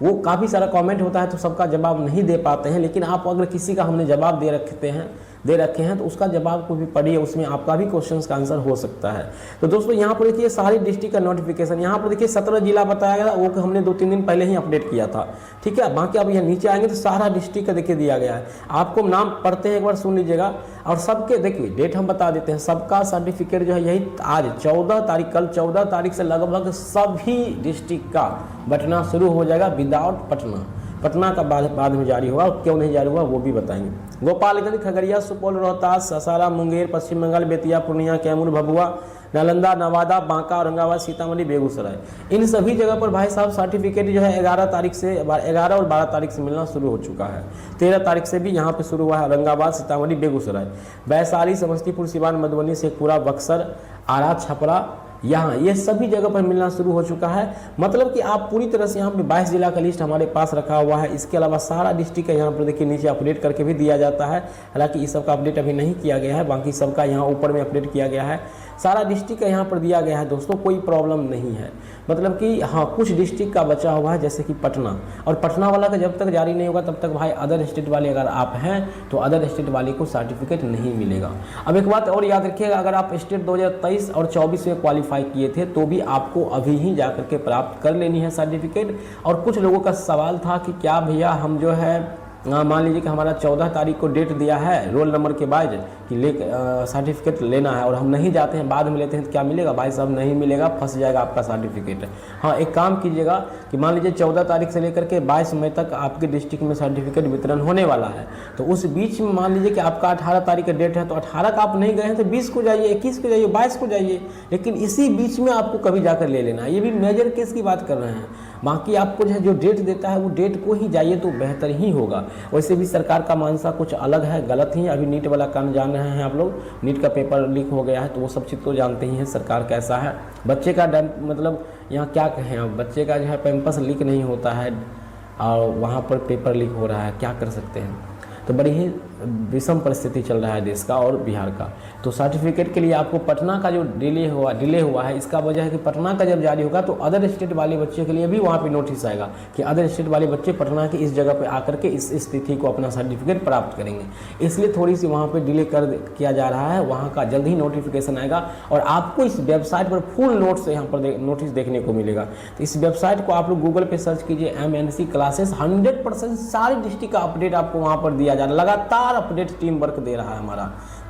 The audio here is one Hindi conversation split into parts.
वो काफ़ी सारा कमेंट होता है तो सबका जवाब नहीं दे पाते हैं, लेकिन आप अगर किसी का हमने जवाब दे रखे हैं तो उसका जवाब को भी पढ़िए, उसमें आपका भी क्वेश्चन का आंसर हो सकता है। तो दोस्तों यहाँ पर देखिए सारी डिस्ट्रिक्ट का नोटिफिकेशन, यहाँ पर देखिए 17 जिला बताया गया, वो हमने 2-3 दिन पहले ही अपडेट किया था, ठीक है। बाकी अब यहाँ नीचे आएंगे तो सारा डिस्ट्रिक्ट का देखिए दिया गया है, आपको नाम पढ़ते हैं एक बार सुन लीजिएगा। और सबके देखिए डेट हम बता देते हैं, सबका सर्टिफिकेट जो है यही आज 14 तारीख, कल 14 तारीख से लगभग सभी डिस्ट्रिक्ट का बंटना शुरू हो जाएगा विदाउट पटना का बाद में जारी होगा, और क्यों नहीं जारी हुआ वो भी बताएंगे। गोपालगंज, खगड़िया, सुपौल, रोहतास, सासाराम, मुंगेर, पश्चिम बंगाल, बेतिया, पूर्णिया, कैमूर, भभुआ, नालंदा, नवादा, बांका, औरंगाबाद, सीतामढ़ी, बेगूसराय, इन सभी जगह पर भाई साहब सर्टिफिकेट जो है 11 और 12 तारीख से मिलना शुरू हो चुका है। 13 तारीख से भी यहाँ पे शुरू हुआ है औरंगाबाद, सीतामढ़ी, बेगूसराय, वैशाली, समस्तीपुर, सिवान, मधुबनी, शेखपुरा, बक्सर, आरा, छपरा, यहाँ ये सभी जगह पर मिलना शुरू हो चुका है। मतलब कि आप पूरी तरह से यहाँ पे 22 जिला का लिस्ट हमारे पास रखा हुआ है। इसके अलावा सारा डिस्ट्रिक्ट का यहाँ पर देखिए नीचे अपडेट करके भी दिया जाता है, हालांकि इस सब का अपडेट अभी नहीं किया गया है, बाकी सबका यहाँ ऊपर में अपडेट किया गया है। सारा डिस्ट्रिक्ट का यहाँ पर दिया गया है दोस्तों, कोई प्रॉब्लम नहीं है। मतलब कि हाँ कुछ डिस्ट्रिक्ट का बचा हुआ है जैसे कि पटना, और पटना वाला का जब तक जारी नहीं होगा तब तक भाई अदर स्टेट वाले अगर आप हैं तो अदर स्टेट वाले को सर्टिफिकेट नहीं मिलेगा। अब एक बात और याद रखिएगा, अगर आप स्टेट 2023 और 24 में क्वालिफाई किए थे तो भी आपको अभी ही जा करके प्राप्त कर लेनी है सर्टिफिकेट। और कुछ लोगों का सवाल था कि क्या भैया हम जो है मान लीजिए कि हमारा 14 तारीख को डेट दिया है रोल नंबर के बाद कि सर्टिफिकेट लेना है और हम नहीं जाते हैं, बाद में लेते हैं तो क्या मिलेगा? भाई साहब नहीं मिलेगा, फंस जाएगा आपका सर्टिफिकेट। हाँ एक काम कीजिएगा कि मान लीजिए 14 तारीख से लेकर के 22 मई तक आपके डिस्ट्रिक्ट में सर्टिफिकेट वितरण होने वाला है, तो उस बीच में मान लीजिए कि आपका 18 तारीख का डेट है, तो 18 का आप नहीं गए हैं तो 20 को जाइए, 21 को जाइए, 22 को जाइए, लेकिन इसी बीच में आपको कभी जाकर ले लेना है। ये भी मेजर केस की बात कर रहे हैं। बाकी आपको जो डेट देता है वो डेट को ही जाइए तो बेहतर ही होगा। वैसे भी सरकार का मानसा कुछ अलग है, गलत ही। अभी नीट वाला काम जान रहे हैं आप लोग, नीट का पेपर लीक हो गया है तो वो सब चीज़ तो जानते ही हैं सरकार कैसा है। बच्चे का मतलब यहाँ क्या कहें, अब बच्चे का जो है पैम्पस लीक नहीं होता है और वहाँ पर पेपर लीक हो रहा है, क्या कर सकते हैं। तो बड़ी ही विषम परिस्थिति चल रहा है देश का और बिहार का। तो सर्टिफिकेट के लिए आपको पटना का जो डिले हुआ है, इसका वजह है कि पटना का जब जारी होगा तो अदर स्टेट वाले बच्चे के लिए भी वहाँ पे नोटिस आएगा कि अदर स्टेट वाले बच्चे पटना के इस जगह पे आकर के इस तिथि को अपना सर्टिफिकेट प्राप्त करेंगे। इसलिए थोड़ी सी वहाँ पर डिले किया जा रहा है। वहाँ का जल्द ही नोटिफिकेशन आएगा और आपको इस वेबसाइट पर फुल नोट्स यहाँ पर नोटिस देखने को मिलेगा। तो इस वेबसाइट को आप लोग गूगल पर सर्च कीजिए, MNC क्लासेस। 100% सारी डिस्ट्रिक्ट का अपडेट आपको वहाँ पर दिया जा रहा है। लगातार अपडेट टीम वर्क दे रहा है, हमारा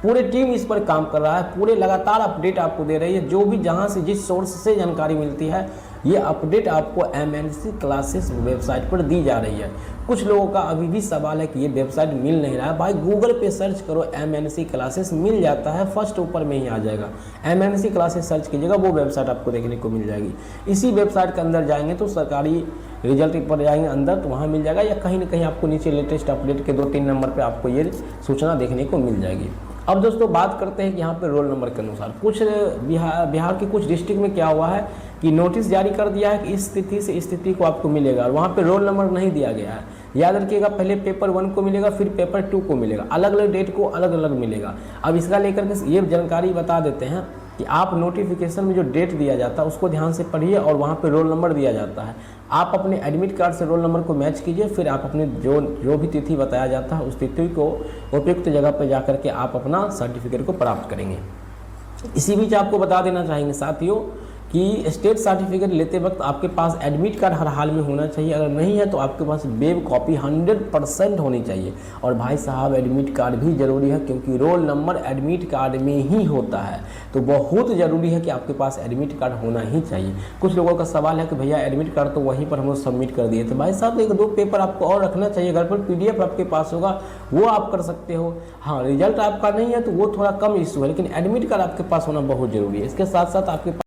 पूरे टीम इस पर काम कर रहा है, पूरे लगातार अपडेट आपको दे रही है। जो भी जहां से जिस सोर्स से जानकारी मिलती है ये अपडेट आपको MNC क्लासेस वेबसाइट पर दी जा रही है। कुछ लोगों का अभी भी सवाल है कि ये वेबसाइट मिल नहीं रहा है। भाई गूगल पे सर्च करो MNC क्लासेस, मिल जाता है, फर्स्ट ऊपर में ही आ जाएगा। MNC क्लासेस सर्च कीजिएगा, वो वेबसाइट आपको देखने को मिल जाएगी। इसी वेबसाइट के अंदर जाएंगे तो सरकारी रिजल्ट पर जाएंगे अंदर तो वहाँ मिल जाएगा, या कहीं ना कहीं आपको नीचे लेटेस्ट अपडेट के 2-3 नंबर पे आपको ये सूचना देखने को मिल जाएगी। अब दोस्तों बात करते हैं कि यहाँ पे रोल नंबर के अनुसार कुछ बिहार के कुछ डिस्ट्रिक्ट में क्या हुआ है कि नोटिस जारी कर दिया है कि इस तिथि से इस तिथि को आपको मिलेगा और वहाँ पे रोल नंबर नहीं दिया गया है। याद रखिएगा, पहले पेपर 1 को मिलेगा, फिर पेपर 2 को मिलेगा, अलग अलग डेट को अलग अलग मिलेगा। अब इसका लेकर के ये जानकारी बता देते हैं कि आप नोटिफिकेशन में जो डेट दिया जाता है उसको ध्यान से पढ़िए और वहाँ पे रोल नंबर दिया जाता है। आप अपने एडमिट कार्ड से रोल नंबर को मैच कीजिए, फिर आप अपने जो भी तिथि बताया जाता है उस तिथि को उपयुक्त जगह पर जाकर के आप अपना सर्टिफिकेट को प्राप्त करेंगे। इसी बीच आपको बता देना चाहेंगे साथियों कि स्टेट सर्टिफिकेट लेते वक्त आपके पास एडमिट कार्ड हर हाल में होना चाहिए। अगर नहीं है तो आपके पास वेब कॉपी 100% होनी चाहिए। और भाई साहब एडमिट कार्ड भी ज़रूरी है क्योंकि रोल नंबर एडमिट कार्ड में ही होता है, तो बहुत ज़रूरी है कि आपके पास एडमिट कार्ड होना ही चाहिए। कुछ लोगों का सवाल है कि भैया एडमिट कार्ड तो वहीं पर हम लोग सबमिट कर दिए थे। भाई साहब 1-2 पेपर आपको और रखना चाहिए घर पर, PDF आपके पास होगा वो आप कर सकते हो। हाँ रिजल्ट आपका नहीं है तो वो थोड़ा कम इशू है, लेकिन एडमिट कार्ड आपके पास होना बहुत ज़रूरी है। इसके साथ साथ आपके